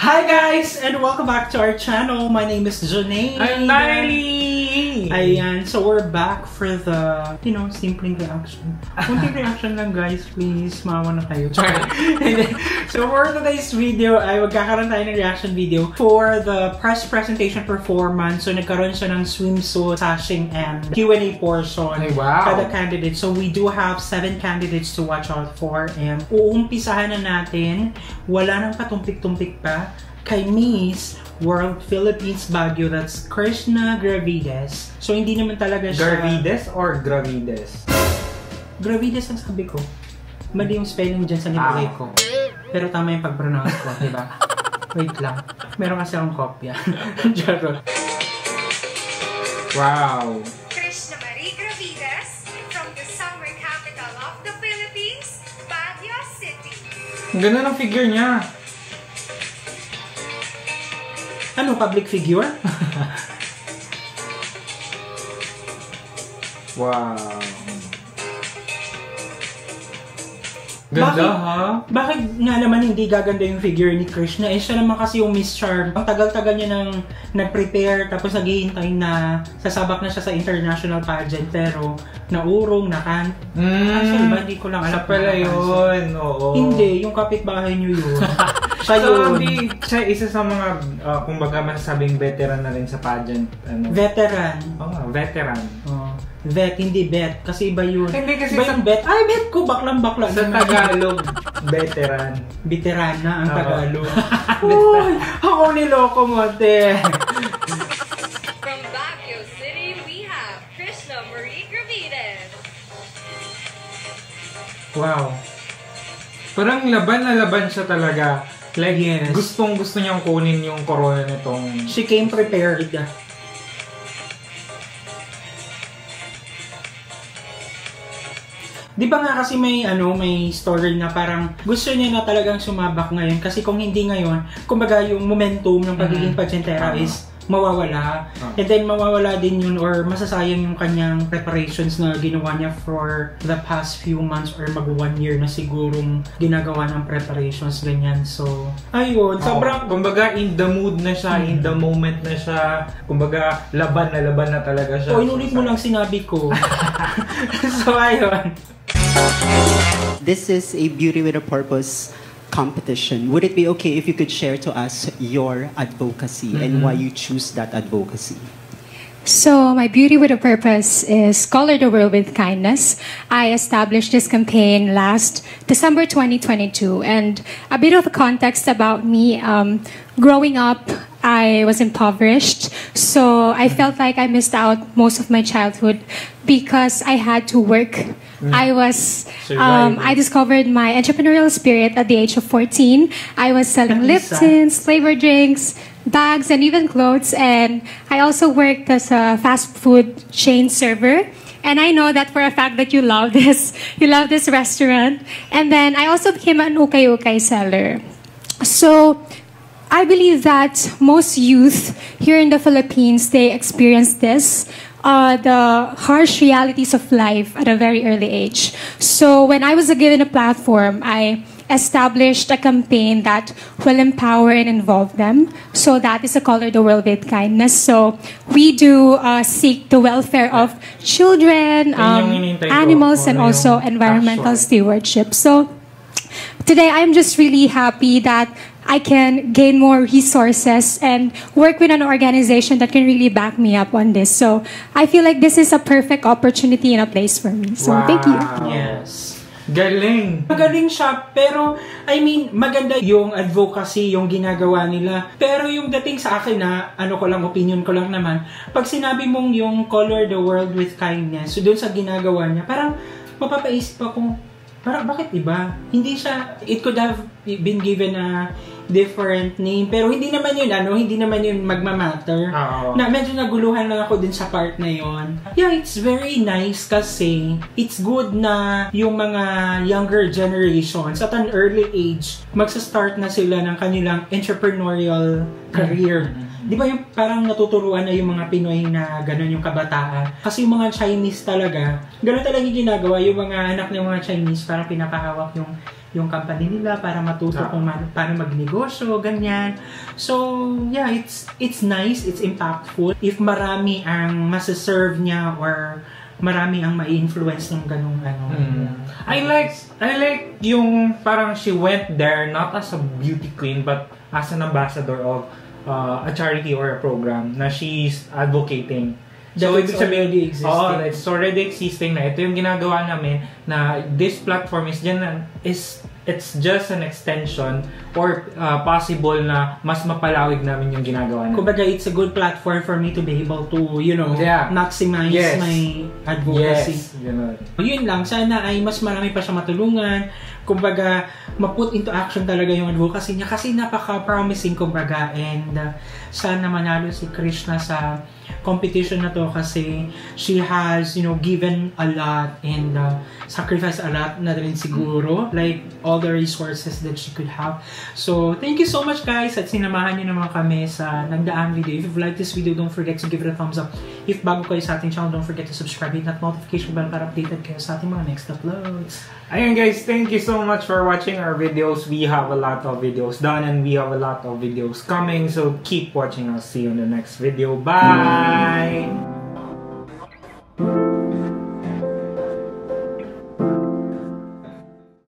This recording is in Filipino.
Hi guys, and welcome back to our channel. My name is Janae. I'm Miley! Ayan, so we're back for the, simpleng reaction. Kunting reaction lang guys, please. Mawa na kayo. So for today's video, ay magkakaroon tayo ng reaction video for the press presentation performance. So nagkaroon siya ng swimsuit, sashing, and Q&A portion. Ay, wow! Kada candidate. So we do have 7 candidates to watch out for. And uumpisahan na natin. Wala nang patumpik-tumpik pa. Kay Miss World Philippines Baguio, that's Krishna Gravides. So, hindi naman talaga siya... Gravides or Gravides? Gravides ang sabi ko. Mali yung spelling dyan sa nilagay ko. Pero tama yung pag-pronounce ko, diba? Wait lang. Meron kasi akong kopya. Jarot. Wow! Krishna Marie Gravides from the summer capital of the Philippines, Baguio City. Ang ganda ng figure niya. Ano, public figure? Wow! Ganda, ha? Bakit nga naman hindi gaganda yung figure ni Krishna? Eh, siya naman kasi yung Miss Charm. Ang tagal-tagal niya nang nag-prepare, tapos naghihintay na sasabak na siya sa international pageant, pero naurong, nakan. Actually ba, hindi ko lang alam. Siya pala yun, oo. Hindi, yung kapitbahay niyo yun. Siya so, yun. siya isa sa mga, kumbaga masasabing veteran na rin sa pageant. Ano? Veteran. Veteran. Vet, hindi bet. Kasi iba yun. Hindi kasi iba yung bet. Ay, bet ko! Baklang-bakla. Sa Tagalog, veteran. Veterana ang Tagalog. Uy! Ako niloko mo, te! From Baguio City, we have Krishna Marie Gravides. Wow! Parang laban na laban siya talaga. Like, yes. Gustong-gusto niyang kunin yung corona nitong... She came prepared. Di ba nga kasi may story na parang gusto niya na talagang sumabak ngayon kasi kung hindi ngayon, kumbaga yung momentum ng pagiging pageantera is mawawala. And then mawawala din yun or masasayang yung kanyang preparations na ginawa niya for the past few months or mag 1 year na sigurong ginagawa ng preparations, ganyan. So, ayun. Sobrang, kumbaga in the mood na siya, in the moment na siya. Kumbaga laban na talaga siya. inulit mo lang sinabi ko. So, ayun. This is a Beauty with a Purpose competition. Would it be okay if you could share to us your advocacy and why you choose that advocacy? So, my Beauty with a Purpose is Color the World with Kindness. I established this campaign last December 2022. And a bit of the context about me, growing up, I was impoverished. So, I felt like I missed out most of my childhood because I had to work. I discovered my entrepreneurial spirit at the age of 14. I was selling Lipton's, flavored drinks, bags, and even clothes. And I also worked as a fast food chain server. And I know that for a fact that you love this. You love this restaurant. And then I also became an ukay-ukay seller. So, I believe that most youth here in the Philippines, they experience this. The harsh realities of life at a very early age. So when I was given a platform, I established a campaign that will empower and involve them. So that is a Color the World with Kindness. So we do seek the welfare of children, animals, and also environmental stewardship. So today I'm just really happy that I can gain more resources and work with an organization that can really back me up on this. So I feel like this is a perfect opportunity and a place for me. So thank you. Yes. Galing! Magaling siya, pero maganda yung advocacy, yung ginagawa nila. Pero yung dating sa akin na, opinion ko lang naman, pag sinabi mong yung Color the World with Kindness, so dun sa ginagawa niya, parang mapapaisip ako, parang bakit iba? Hindi siya, it could have been given a different name, pero hindi naman yun magmamatter. Na medyo naguluhan lang ako din sa part na yun. Yeah, it's very nice kasi it's good na yung mga younger generations at an early age, magsa-start na sila ng kanilang entrepreneurial career. Di ba yung parang natuturuan na yung mga Pinoy na gano'n yung kabataan? Kasi yung mga Chinese talaga, gano'n talaga yung ginagawa. Yung mga anak ng mga Chinese, parang pinapahawak yung yung company nila para matuto kung paano magnegosyo, ganyan. So, yeah, it's nice, it's impactful. If marami ang masaserve niya or marami ang ma-influence ng ganung ano. I like yung parang she went there not as a beauty queen but as an ambassador of a charity or a program na she's advocating. So, it's already existing. It's already existing na. Ito yung ginagawa namin na this platform it's just an extension or possible na mas mapalawig namin yung ginagawa namin. Kumbaga, it's a good platform for me to be able to, maximize my advocacy. Yun lang, sana ay mas marami pa siya matulungan. Kumbaga, ma-put into action talaga yung advocacy niya kasi napaka-promising, kumbaga, and sana manalo si Krishna sa competition na to kasi she has, given a lot and sacrificed a lot na rin siguro, like all the resources that she could have. So, thank you so much guys at sinamahan niyo naman kami sa nagdaang video. If you've liked this video, don't forget to give it a thumbs up. If bago kayo sa ating channel, don't forget to subscribe, hit that notification bell para updated kayo sa ating mga next uploads. Ayun guys, thank you so much for watching our videos. We have a lot of videos done and we have a lot of videos coming. So keep watching us. See you in the next video. Bye!